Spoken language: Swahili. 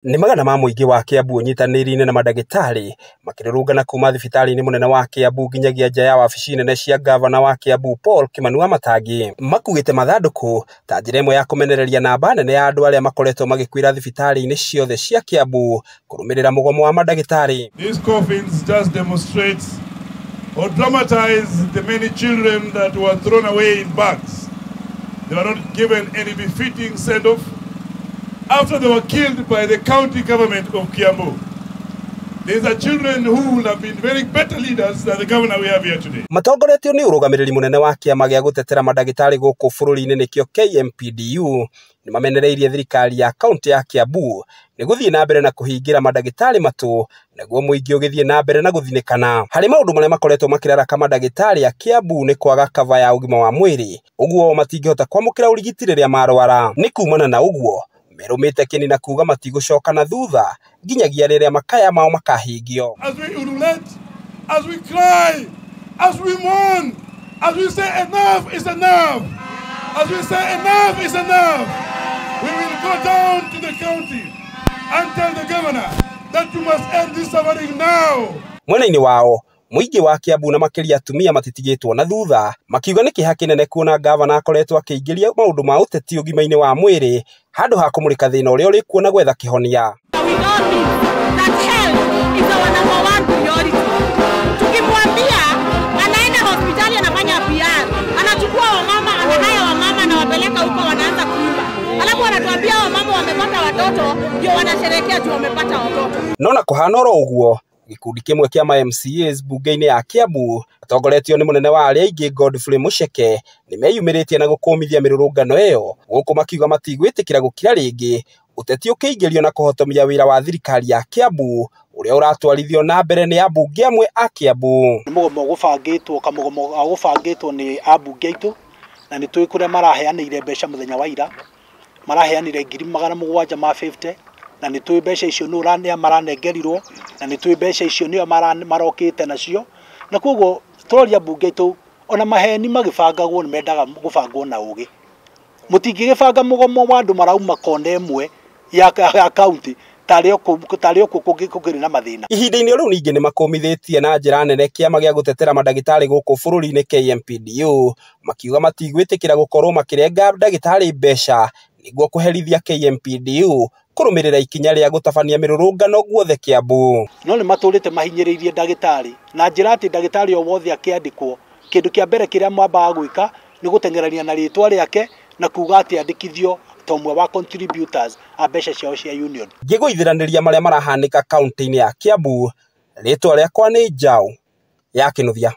Nĩ magana ma mũingĩ wa Kiambu ũnyitanĩri-inĩ na mandagĩtarĩ makĩrũrũngana kuma thibitarĩ-inĩ mũnene wa Kiambu nginyagia nja ya wabici nene cia gavana wa Kiambu Paul Kimani Wamatangi, makuĩte mathandũkũ ta njĩra ĩmwe ya kũmenereria namba nene ya andũ arĩa makoretwo magĩkuĩra thibitarĩ-inĩ ciothe cia Kiambu kũrũmĩrĩra mũgomo wa mandagĩtarĩ. These coffins just demonstrates or dramatize the many children that were thrown away in bags. They were not given any befitting send-off after they were killed by the county government of Kiambu. These are children who will have been very better leaders than the governor we have here today. Matongoretio nĩ ũrũgamĩrĩri mũnene wa kĩama gĩa gũtetera mandagĩtarĩ gũkũ bũrũri-inĩ nĩkĩo KMPDU nĩ mamenereirie thirikari ya kaunti ya Kiambu nĩ gũthiĩ na mbere na kũhingĩra mandagĩtarĩ matũ nĩguo mũingĩ ũgĩthiĩ na mbere na gũthinĩkana. Harĩ maũndũ marĩa makoretwo makĩraraka mandagĩtarĩ a Kiambu nĩ kwaga kava ya ũgima wa mwĩrĩ, ũguo matingĩhota kwamũkĩra ũrigiti rĩrĩa marwara. Nĩ kumana na ũguo merumĩte kĩni na kuga matigũcoka na thutha nginyagia rĩrĩa makaya mao makahingio. As we ululate, as we cry, as we mourn, as we say enough is enough, as we say enough is enough, we will go down to the county and tell the governor that you must end this suffering now. Mwena-inĩ wao mũingĩ wa Kiambu na makĩria atumia matitigĩtwo na thutha, makiuga nĩ kĩeha kĩnene kuona gavana akoretwo akĩingĩria maũndũ ma ũteti ũgima-inĩ wa mwĩrĩ handũ ha kũmũrĩka thĩna ũrĩa ũrĩ kuo na gwetha kĩhonia. Tukimwambia anaenda hospitali anafanya PR, anachukua wamama, anahaya wamama na wapeleka huko wanaanza kuimba. Alafu anatuambia wamama wamepata watoto ndio wanasherehekea tu wamepata watoto. Nona kũhana oro ũguo gikundi kimwe kia MCAs bunge-inĩ ya Kiambu atongoretio nĩ mũnene wa arĩa aingĩ Godfrey Mucheke nĩ meyumĩrĩtie na gũkũmithia mĩrũrũngano ĩyo, gũkũ makiuga matigwĩtĩkĩra gũkira rĩngĩ ũteti ũkĩingĩrio na kũhotomia wĩra wa thirikari ya Kiambu ũrĩa ũratwarithio na mbere nĩ ambunge amwe a Kiambu. Nĩ mũgomo gũbangĩtwo kamugomo gũbangĩtwo nĩ ambunge aitũ na nĩ tũĩ kũrĩa maraheanĩire mbeca mũthenya wa ira, maraheanĩire 750 na nĩ tũĩ mbeca icio nĩ ũrania maranengerirwo na nĩ tũĩ mbeca icio nĩo marokĩte nacio, na koguo tũroria mbunge aitũ ona maheni magĩbangagwo nĩ mendaga gũbangwo na ũgĩ. Mũtingĩgĩbanga mũgomo wa andũ marauma kona ĩmwe ya kaunti tarĩ kũkĩrĩ na mathĩna. Ihinda-inĩ rĩu ningĩ nĩ makũmithĩtie na njĩra nene kĩama gĩa gũtetera mandagĩtarĩ gũkũ bũrũri-inĩ KMPDU makiuga matigwĩtĩkĩra gũkorwo makĩrenga ndagĩtarĩ mbeca nĩguo kũherithia KMPDU kũrũmĩrĩra ikinya rĩa gũtabania mĩrũrũngano guothe Kiambu. No nĩ matũrĩte mahinyĩrĩirie ndagĩtarĩ na njĩra atĩ ndagĩtarĩ o wothe akĩandĩkwo, kĩndũ kĩa mbere kĩrĩa mwambaga gwĩka nĩ gũtengerania na rĩtwa rĩake na kuga atĩ andĩkithio ta ũmwe wa contributors a mbeca ciao cia union. Ngĩgũithĩranĩria marĩa marahanĩka kaunti-inĩ ya Kiambu, rĩtwa rĩakwa nĩ Njaũ ya Kĩnuthia.